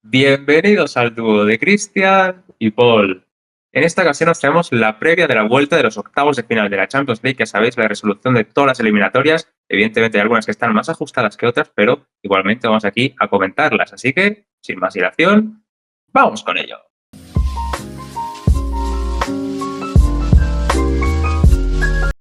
Bienvenidos al dúo de Cristian y Paul. En esta ocasión os traemos la previa de la vuelta de los octavos de final de la Champions League. Ya sabéis, la resolución de todas las eliminatorias. Evidentemente hay algunas que están más ajustadas que otras, pero igualmente vamos aquí a comentarlas. Así que, sin más dilación, vamos con ello.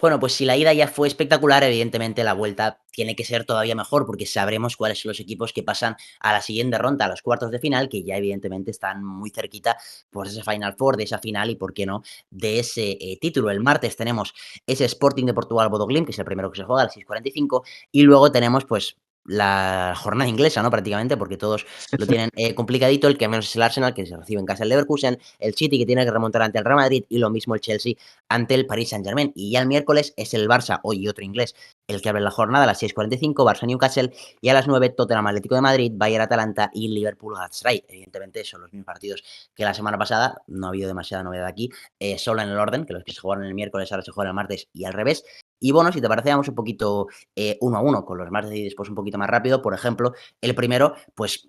Bueno, pues si la ida ya fue espectacular, evidentemente la vuelta tiene que ser todavía mejor porque sabremos cuáles son los equipos que pasan a la siguiente ronda, a los cuartos de final, que ya evidentemente están muy cerquita pues de esa Final Four, de esa final y, por qué no, de ese título. El martes tenemos ese Sporting de Portugal Bodo Glimt, que es el primero que se juega a las 6:45, y luego tenemos pues la jornada inglesa, ¿no? Prácticamente, porque todos lo tienen complicadito. El que menos es el Arsenal, que se recibe en casa el Leverkusen, el City, que tiene que remontar ante el Real Madrid, y lo mismo el Chelsea ante el Paris Saint-Germain. Y ya el miércoles es el Barça, hoy y otro inglés, el que abre la jornada a las 6:45, Barça-Newcastle, y a las 9, Tottenham Atlético de Madrid, Bayern-Atalanta y Liverpool-Galatasaray. Evidentemente son los mismos partidos que la semana pasada, no ha habido demasiada novedad aquí, solo en el orden, que los que se jugaron el miércoles ahora se juegan el martes y al revés. Y bueno, si te parece, vamos un poquito 1-1 con los martes y después un poquito más rápido. Por ejemplo, el primero, pues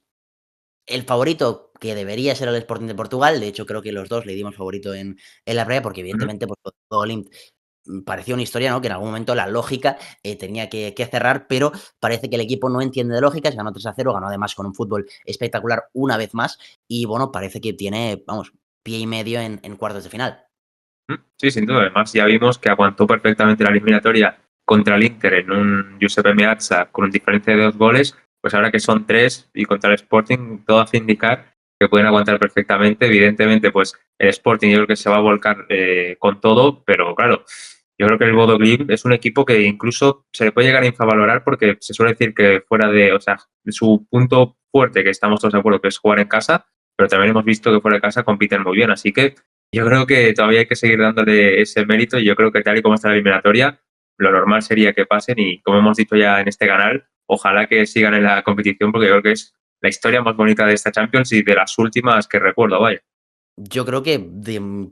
el favorito que debería ser el Sporting de Portugal. De hecho, creo que los dos le dimos favorito en la previa, porque evidentemente pues, todo Glimt parecía una historia, ¿no? Que en algún momento la lógica tenía que cerrar, pero parece que el equipo no entiende de lógicas. Ganó 3-0, ganó además con un fútbol espectacular una vez más. Y bueno, parece que tiene, vamos, pie y medio en cuartos de final. Sí, sin duda. Además, ya vimos que aguantó perfectamente la eliminatoria contra el Inter en un Giuseppe Meazza con un diferencia de 2 goles. Pues ahora que son 3 y contra el Sporting, todo hace indicar que pueden aguantar perfectamente. Evidentemente, pues el Sporting yo creo que se va a volcar con todo, pero claro, yo creo que el Bodo Glimt es un equipo que incluso se le puede llegar a infravalorar porque se suele decir que fuera de, o sea, su punto fuerte, que estamos todos de acuerdo que es jugar en casa, pero también hemos visto que fuera de casa compiten muy bien. Así que yo creo que todavía hay que seguir dándole ese mérito y yo creo que tal y como está la eliminatoria, lo normal sería que pasen y, como hemos dicho ya en este canal, ojalá que sigan en la competición porque yo creo que es la historia más bonita de esta Champions y de las últimas que recuerdo, vaya. Yo creo que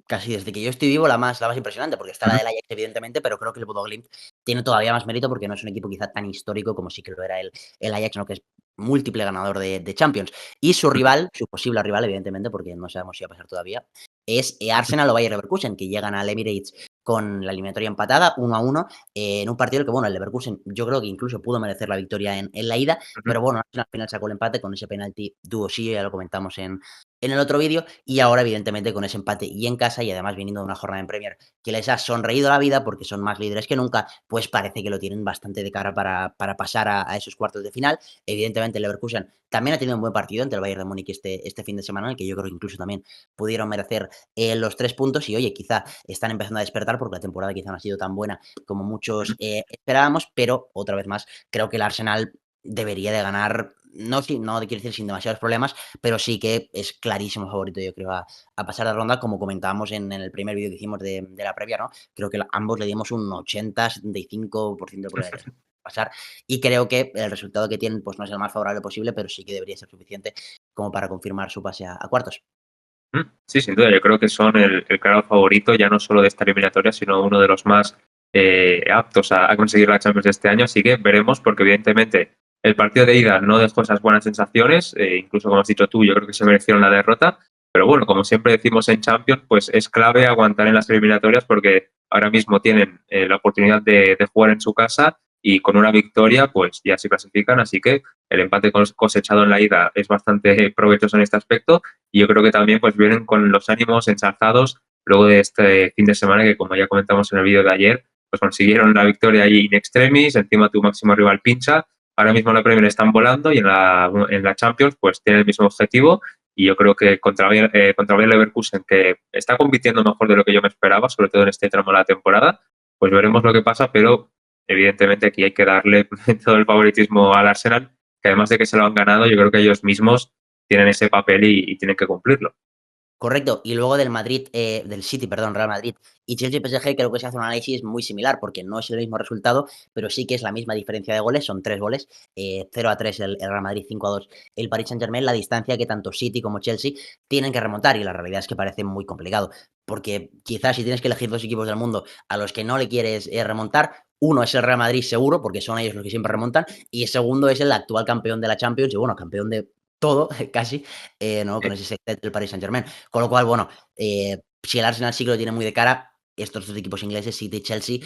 casi desde que yo estoy vivo la más impresionante, porque está la Ujú. del Ajax, evidentemente, pero creo que el Bodo Glimt tiene todavía más mérito porque no es un equipo quizá tan histórico como sí que lo era el Ajax, ¿no? Que es múltiple ganador de Champions. Y su rival, su posible rival, evidentemente, porque no sabemos si va a pasar todavía, es Arsenal o Bayer Leverkusen, que llegan al Emirates con la eliminatoria empatada, 1-1, en un partido en el que, bueno, el Leverkusen yo creo que incluso pudo merecer la victoria en la ida, Ujú. pero bueno, al final sacó el empate con ese penalti dúo, sí, ya lo comentamos en el otro vídeo. Y ahora, evidentemente, con ese empate y en casa, y además viniendo de una jornada en Premier que les ha sonreído la vida porque son más líderes que nunca, pues parece que lo tienen bastante de cara para pasar a esos cuartos de final. Evidentemente, el Leverkusen también ha tenido un buen partido entre el Bayern de Múnich este fin de semana, en el que yo creo que incluso también pudieron merecer los 3 puntos. Y oye, quizá están empezando a despertar porque la temporada quizá no ha sido tan buena como muchos Ujú. esperábamos, pero otra vez más, creo que el Arsenal debería de ganar, no, no quiero decir sin demasiados problemas, pero sí que es clarísimo favorito, yo creo, a pasar la ronda, como comentábamos en el primer vídeo que hicimos de la previa, ¿no? Creo que ambos le dimos un 80-75% de probabilidades de pasar, y creo que el resultado que tienen pues no es el más favorable posible, pero sí que debería ser suficiente como para confirmar su pase a cuartos. Sí, sin duda, yo creo que son el claro favorito, ya no solo de esta eliminatoria, sino uno de los más aptos a conseguir la Champions de este año. Así que veremos, porque evidentemente el partido de ida no dejó esas buenas sensaciones, incluso como has dicho tú, yo creo que se merecieron la derrota. Pero bueno, como siempre decimos en Champions, pues es clave aguantar en las eliminatorias porque ahora mismo tienen la oportunidad de jugar en su casa y con una victoria pues ya se clasifican. Así que el empate cosechado en la ida es bastante provechoso en este aspecto y yo creo que también pues vienen con los ánimos ensalzados luego de este fin de semana que, como ya comentamos en el vídeo de ayer, pues consiguieron la victoria ahí in extremis, encima tu máximo rival pincha. Ahora mismo en la Premier están volando y en la Champions pues tienen el mismo objetivo y yo creo que contra Bayer Leverkusen, que está compitiendo mejor de lo que yo me esperaba, sobre todo en este tramo de la temporada, pues veremos lo que pasa, pero evidentemente aquí hay que darle todo el favoritismo al Arsenal, que además de que se lo han ganado, yo creo que ellos mismos tienen ese papel y tienen que cumplirlo. Correcto. Y luego del Madrid, del City, perdón, Real Madrid y Chelsea PSG, creo que se hace un análisis muy similar, porque no es el mismo resultado, pero sí que es la misma diferencia de goles, son 3 goles, 0-3 el Real Madrid, 5-2 el Paris Saint-Germain, la distancia que tanto City como Chelsea tienen que remontar, y la realidad es que parece muy complicado, porque quizás si tienes que elegir 2 equipos del mundo a los que no le quieres remontar, uno es el Real Madrid seguro, porque son ellos los que siempre remontan, y el segundo es el actual campeón de la Champions y, bueno, campeón de todo, casi, ¿no? Con ese sextete del Paris Saint-Germain. Con lo cual, bueno, si el Arsenal sí que lo tiene muy de cara, estos 2 equipos ingleses, City y Chelsea,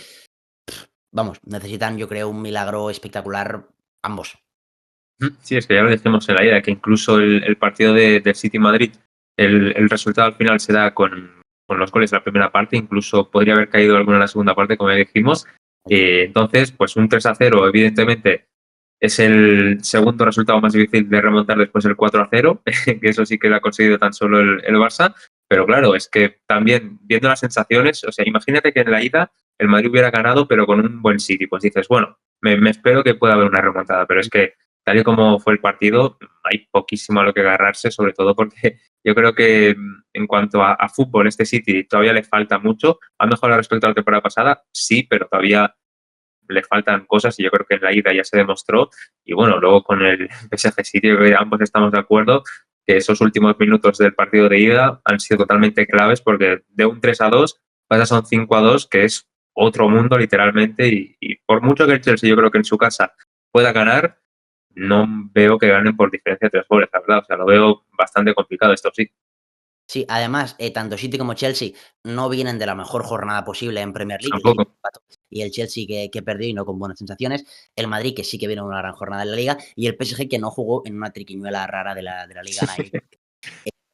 vamos, necesitan, yo creo, un milagro espectacular ambos. Sí, es que ya lo decimos en la ida, que incluso el partido del City Madrid, el resultado al final se da con los goles de la primera parte, incluso podría haber caído alguno en la segunda parte, como ya dijimos. Entonces, pues un 3-0, evidentemente, es el segundo resultado más difícil de remontar después del 4-0, que eso sí que lo ha conseguido tan solo el Barça. Pero claro, es que también viendo las sensaciones, o sea, imagínate que en la ida el Madrid hubiera ganado, pero con un buen City. Pues dices, bueno, me espero que pueda haber una remontada, pero es que tal y como fue el partido, hay poquísimo a lo que agarrarse, sobre todo porque yo creo que en cuanto a fútbol, este City todavía le falta mucho. ¿Ha mejorado respecto a la temporada pasada? Sí, pero todavía le faltan cosas y yo creo que en la ida ya se demostró. Y bueno, luego con el PSG City, yo creo que ambos estamos de acuerdo que esos últimos minutos del partido de ida han sido totalmente claves porque de un 3-2 pasas a un 5-2, que es otro mundo literalmente. Y por mucho que el Chelsea yo creo que en su casa pueda ganar, no veo que ganen por diferencia de 3 goles, la verdad. O sea, lo veo bastante complicado esto sí. Sí, además, tanto City como Chelsea no vienen de la mejor jornada posible en Premier League, el City Tampoco. empató y el Chelsea que perdió y no con buenas sensaciones, el Madrid que sí que viene de una gran jornada en la Liga y el PSG que no jugó en una triquiñuela rara de la Liga ahí.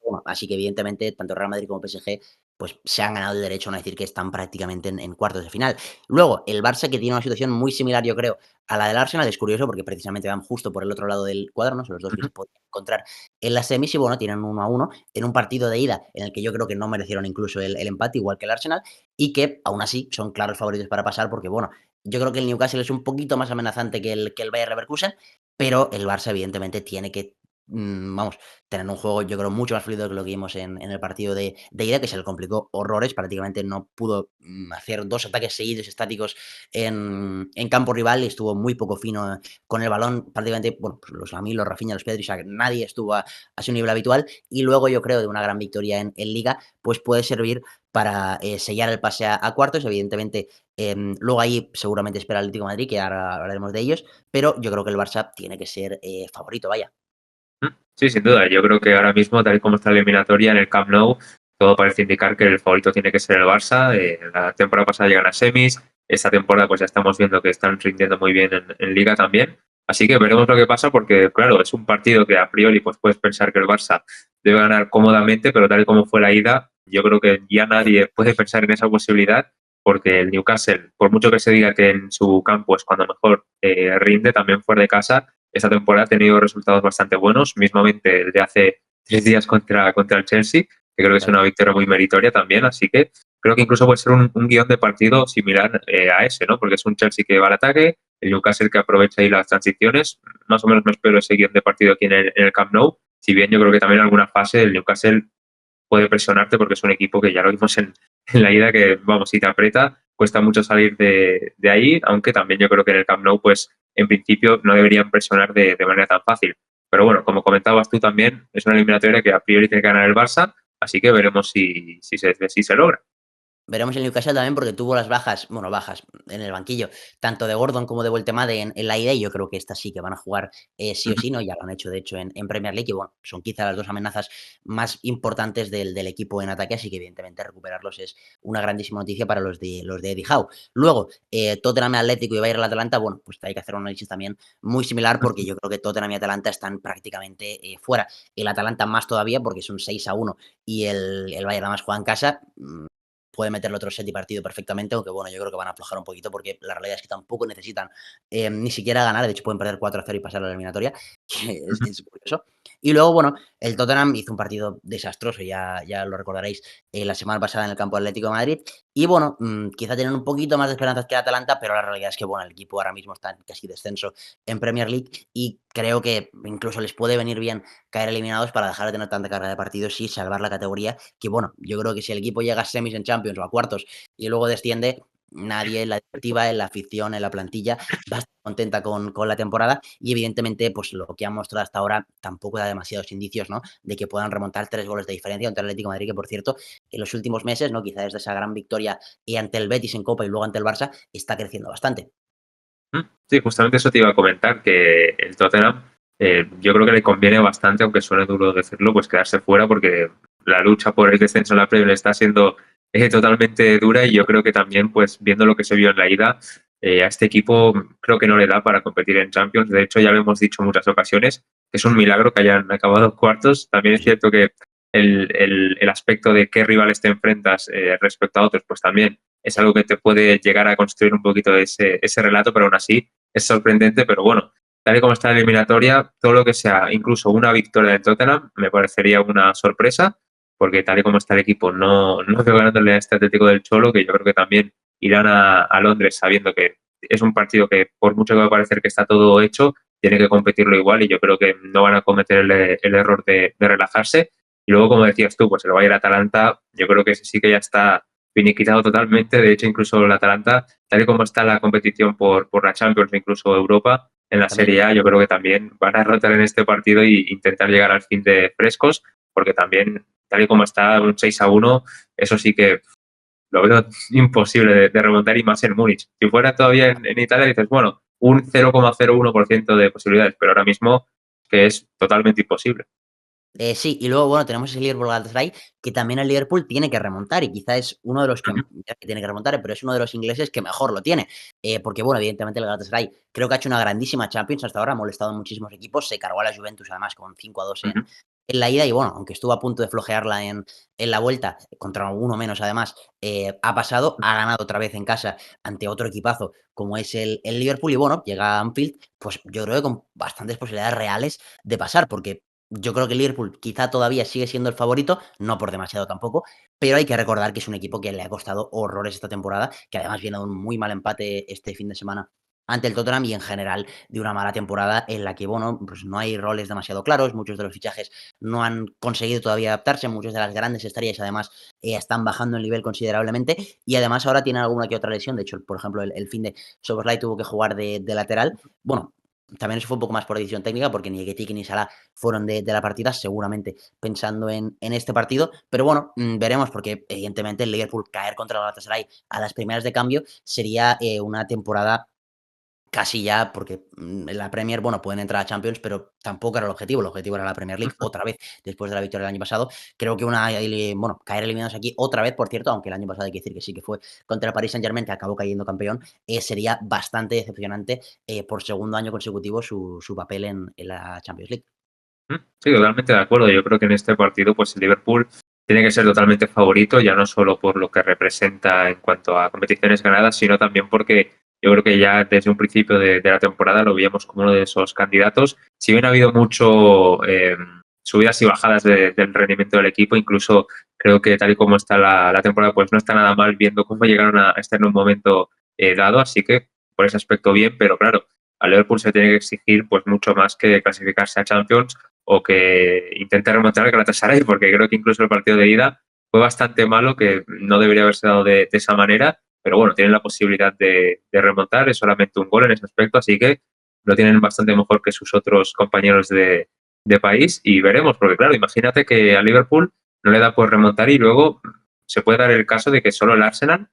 Bueno, así que evidentemente tanto Real Madrid como PSG, pues se han ganado el derecho a no decir que están prácticamente en cuartos de final. Luego, el Barça que tiene una situación muy similar, yo creo, a la del Arsenal, es curioso porque precisamente van justo por el otro lado del cuadro, ¿no? Son los dos que Ujú. se pueden encontrar en las semis y bueno, tienen 1-1 en un partido de ida en el que yo creo que no merecieron incluso el empate, igual que el Arsenal, y que aún así son claros favoritos para pasar porque, bueno, yo creo que el Newcastle es un poquito más amenazante que el Bayer Leverkusen, pero el Barça evidentemente tiene que, vamos, tener un juego, yo creo, mucho más fluido que lo que vimos en el partido de ida, que se le complicó horrores, prácticamente no pudo, hacer 2 ataques seguidos estáticos en campo rival y estuvo muy poco fino con el balón, prácticamente, bueno, pues los Lamine, los Rafinha, los Pedri, o sea, nadie estuvo a su nivel habitual y luego yo creo de una gran victoria en Liga, pues puede servir para, sellar el pase a cuartos, evidentemente, luego ahí seguramente espera el Atlético de Madrid, que ahora hablaremos de ellos, pero yo creo que el Barça tiene que ser, favorito, vaya. Sí, sin duda. Yo creo que ahora mismo, tal y como está la eliminatoria en el Camp Nou, todo parece indicar que el favorito tiene que ser el Barça. La temporada pasada llegan a semis. Esta temporada pues ya estamos viendo que están rindiendo muy bien en Liga también. Así que veremos lo que pasa porque, claro, es un partido que a priori pues puedes pensar que el Barça debe ganar cómodamente, pero tal y como fue la ida, yo creo que ya nadie puede pensar en esa posibilidad porque el Newcastle, por mucho que se diga que en su campo es cuando mejor rinde, también fuera de casa esta temporada ha tenido resultados bastante buenos, mismamente desde hace 3 días contra el Chelsea, que creo que es Claro. una victoria muy meritoria también, así que creo que incluso puede ser un guión de partido similar a ese, ¿no? Porque es un Chelsea que va al ataque, el Newcastle que aprovecha ahí las transiciones, más o menos me espero ese guión de partido aquí en el Camp Nou, si bien yo creo que también en alguna fase el Newcastle puede presionarte porque es un equipo que ya lo vimos en la ida que, vamos, si te aprieta, cuesta mucho salir de ahí, aunque también yo creo que en el Camp Nou, pues en principio no deberían presionar de manera tan fácil. Pero bueno, como comentabas tú también, es una eliminatoria que a priori tiene que ganar el Barça, así que veremos si se logra. Veremos el Newcastle también porque tuvo las bajas, bueno, bajas en el banquillo, tanto de Gordon como de Voltemade en la ida, y yo creo que estas sí que van a jugar, sí o Ujú. sí, ¿no? Ya lo han hecho, de hecho, en Premier League, y bueno, son quizá las 2 amenazas más importantes del equipo en ataque, así que evidentemente recuperarlos es una grandísima noticia para los de Eddie Howe. Luego, Tottenham, Atlético y Bayern Atalanta, bueno, pues hay que hacer un análisis también muy similar porque yo creo que Tottenham y Atalanta están prácticamente, fuera. El Atalanta más todavía porque es un 6-1 y el Bayern además juega en casa, puede meterle otro set y partido perfectamente, aunque bueno, yo creo que van a aflojar un poquito porque la realidad es que tampoco necesitan, ni siquiera ganar, de hecho pueden perder 4-0 y pasar a la eliminatoria, que es, Ujú. es curioso. Y luego, bueno, el Tottenham hizo un partido desastroso, ya lo recordaréis, la semana pasada en el campo Atlético de Madrid. Y bueno, quizá tienen un poquito más de esperanzas que Atalanta, pero la realidad es que bueno, el equipo ahora mismo está en casi descenso en Premier League y creo que incluso les puede venir bien caer eliminados para dejar de tener tanta carga de partidos y salvar la categoría que bueno, yo creo que si el equipo llega a semis en Champions o a cuartos y luego desciende, nadie en la directiva, en la afición, en la plantilla va a estar contenta con la temporada y evidentemente pues lo que han mostrado hasta ahora tampoco da demasiados indicios, ¿no? De que puedan remontar 3 goles de diferencia contra el Atlético de Madrid, que por cierto, en los últimos meses, ¿no? Quizá desde esa gran victoria ante el Betis en Copa y luego ante el Barça, está creciendo bastante. Sí, justamente eso te iba a comentar, que el Tottenham yo creo que le conviene bastante, aunque suene duro decirlo, pues quedarse fuera porque la lucha por el descenso en la Premier está siendo totalmente dura y yo creo que también, pues viendo lo que se vio en la ida, a este equipo creo que no le da para competir en Champions. De hecho, ya lo hemos dicho en muchas ocasiones, que es un milagro que hayan acabado cuartos. También es Sí, cierto que el aspecto de qué rivales te enfrentas respecto a otros, pues también es sí. algo que te puede llegar a construir un poquito ese relato, pero aún así es sorprendente. Pero bueno, tal y como está la eliminatoria, todo lo que sea, incluso una victoria de Tottenham, me parecería una sorpresa, porque tal y como está el equipo, no veo ganándole a este Atlético del Cholo, que yo creo que también irán a Londres sabiendo que es un partido que, por mucho que va a parecer que está todo hecho, tiene que competirlo igual y yo creo que no van a cometer el error de relajarse. Y luego, como decías tú, pues el Bayern Atalanta, yo creo que ese sí que ya está finiquitado totalmente. De hecho, incluso el Atalanta, tal y como está la competición por la Champions, incluso Europa, en la También. Serie A, yo creo que también van a rotar en este partido e intentar llegar al fin de frescos, porque también, tal y como está un 6-1, eso sí que lo veo imposible de remontar y más en Múnich. Si fuera todavía en Italia, dices, bueno, un 0,01% de posibilidades, pero ahora mismo que es totalmente imposible. Sí, y luego, bueno, tenemos ese Liverpool Galatasaray, que también el Liverpool tiene que remontar, y quizá es uno de los que Ujú, tiene que remontar, pero es uno de los ingleses que mejor lo tiene. Porque, bueno, evidentemente el Galatasaray creo que ha hecho una grandísima Champions hasta ahora, ha molestado a muchísimos equipos, se cargó a la Juventus además con 5-2 ujú. en la ida, y bueno, aunque estuvo a punto de flojearla en la vuelta, contra uno menos además, ha pasado, ha ganado otra vez en casa ante otro equipazo como es el Liverpool, y bueno, llega a Anfield, pues yo creo que con bastantes posibilidades reales de pasar, porque yo creo que el Liverpool quizá todavía sigue siendo el favorito, no por demasiado tampoco, pero hay que recordar que es un equipo que le ha costado horrores esta temporada, que además viene de un muy mal empate este fin de semana ante el Tottenham y en general de una mala temporada en la que, bueno, pues no hay roles demasiado claros, muchos de los fichajes no han conseguido todavía adaptarse, muchas de las grandes estrellas además están bajando el nivel considerablemente y además ahora tienen alguna que otra lesión, de hecho, por ejemplo, el fin de Szoboszlai tuvo que jugar de lateral, bueno, también eso fue un poco más por decisión técnica, porque ni Ekitike ni Salah fueron de la partida, seguramente pensando en este partido. Pero bueno, veremos, porque evidentemente el Liverpool caer contra el Galatasaray a las primeras de cambio sería una temporada casi ya, porque en la Premier, bueno, pueden entrar a Champions, pero tampoco era el objetivo era la Premier League otra vez, después de la victoria del año pasado. Creo que bueno, caer eliminados aquí otra vez, por cierto, aunque el año pasado hay que decir que sí que fue contra el Paris Saint-Germain, que acabó cayendo campeón, sería bastante decepcionante por segundo año consecutivo su papel en la Champions League. Sí, totalmente de acuerdo. Yo creo que en este partido, pues el Liverpool tiene que ser totalmente favorito, ya no solo por lo que representa en cuanto a competiciones ganadas, sino también porque yo creo que ya desde un principio de la temporada lo veíamos como uno de esos candidatos. Si bien ha habido mucho subidas y bajadas del rendimiento del equipo, incluso creo que tal y como está la temporada, pues no está nada mal viendo cómo llegaron a estar en un momento dado, así que por ese aspecto bien, pero claro, al Liverpool se tiene que exigir pues mucho más que clasificarse a Champions o que intente remontar al Galatasaray, porque creo que incluso el partido de ida fue bastante malo, que no debería haberse dado de esa manera, pero bueno, tienen la posibilidad de remontar, es solamente un gol en ese aspecto, así que lo tienen bastante mejor que sus otros compañeros de país y veremos, porque claro, imagínate que a Liverpool no le da por remontar y luego se puede dar el caso de que solo el Arsenal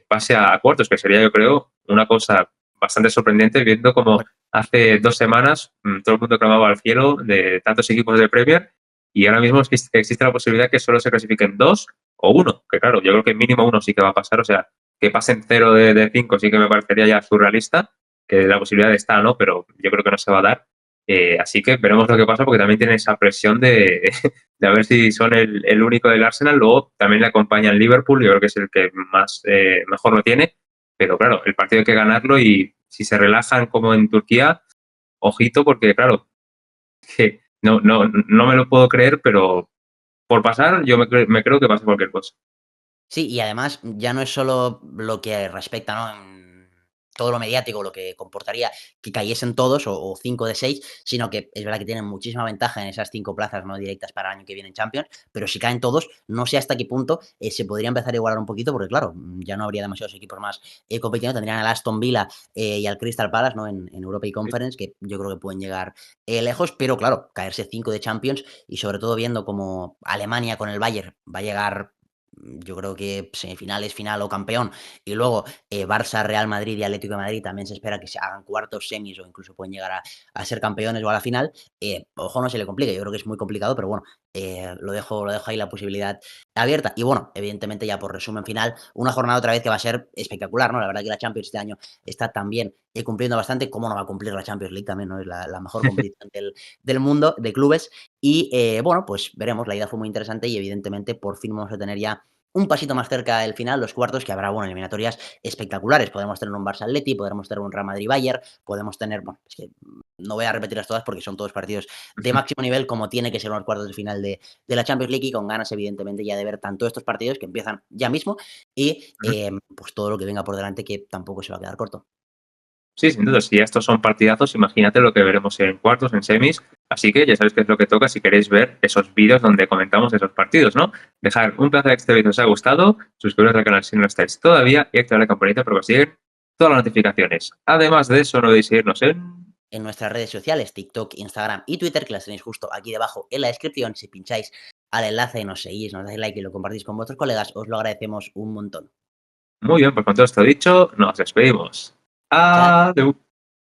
pase a cuartos, que sería yo creo una cosa bastante sorprendente viendo como Bueno, hace 2 semanas todo el mundo clamaba al cielo de tantos equipos de Premier y ahora mismo existe la posibilidad que solo se clasifiquen dos o uno, que claro, yo creo que mínimo uno sí que va a pasar, o sea, que pasen cero de cinco sí que me parecería ya surrealista, que la posibilidad está, ¿no? Pero yo creo que no se va a dar. Así que veremos lo que pasa porque también tiene esa presión de a ver si son el único del Arsenal, luego también le acompaña el Liverpool, yo creo que es el que más mejor lo tiene, pero claro, el partido hay que ganarlo y si se relajan como en Turquía, ojito, porque claro, que no me lo puedo creer, pero por pasar, yo me creo que pasa cualquier cosa. sí, y además ya no es solo lo que respecta, ¿no? Todo lo mediático, lo que comportaría que cayesen todos o 5 de 6, sino que es verdad que tienen muchísima ventaja en esas 5 plazas no directas para el año que viene en Champions, pero si caen todos, no sé hasta qué punto se podría empezar a igualar un poquito, porque claro, ya no habría demasiados equipos más compitiendo, tendrían al Aston Villa y al Crystal Palace, ¿no? En Europa y Conference, que yo creo que pueden llegar lejos, pero claro, caerse 5 de Champions y sobre todo viendo como Alemania con el Bayern va a llegar Yo creo que semifinales, final o campeón. Y luego Barça, Real Madrid y Atlético de Madrid también se espera que se hagan cuartos, semis o incluso pueden llegar a ser campeones o a la final. Ojo, no se le complique. Yo creo que es muy complicado, pero bueno, lo dejo ahí la posibilidad abierta. Y bueno, evidentemente ya por resumen final, una jornada otra vez que va a ser espectacular, ¿no? La verdad que la Champions este año está también cumpliendo bastante. ¿Cómo no va a cumplir la Champions League también, no? Es la mejor competición del mundo de clubes. Y bueno, pues veremos. La ida fue muy interesante y evidentemente por fin vamos a tener ya un pasito más cerca del final, los cuartos, que habrá, bueno, eliminatorias espectaculares. Podemos tener un Barça Atleti, podremos tener un Real Madrid Bayern, podemos tener, bueno, es que no voy a repetirlas todas porque son todos partidos de máximo nivel, como tiene que ser los cuartos de final de la Champions League, y con ganas, evidentemente, ya de ver tanto estos partidos que empiezan ya mismo y pues todo lo que venga por delante, que tampoco se va a quedar corto. Sí, sin duda, si estos son partidazos, imagínate lo que veremos en cuartos, en semis. Así que ya sabéis qué es lo que toca si queréis ver esos vídeos donde comentamos esos partidos, ¿no? Dejar un placer que este vídeo os haya gustado, suscribiros al canal si no lo estáis todavía y activar la campanita para conseguir todas las notificaciones. Además de eso, no olvidéis seguirnos en... En nuestras redes sociales, TikTok, Instagram y Twitter, que las tenéis justo aquí debajo en la descripción. Si pincháis al enlace, nos seguís, nos dais like y lo compartís con vuestros colegas, os lo agradecemos un montón. Muy bien, pues con todo esto dicho, nos despedimos. Chao. Adiós.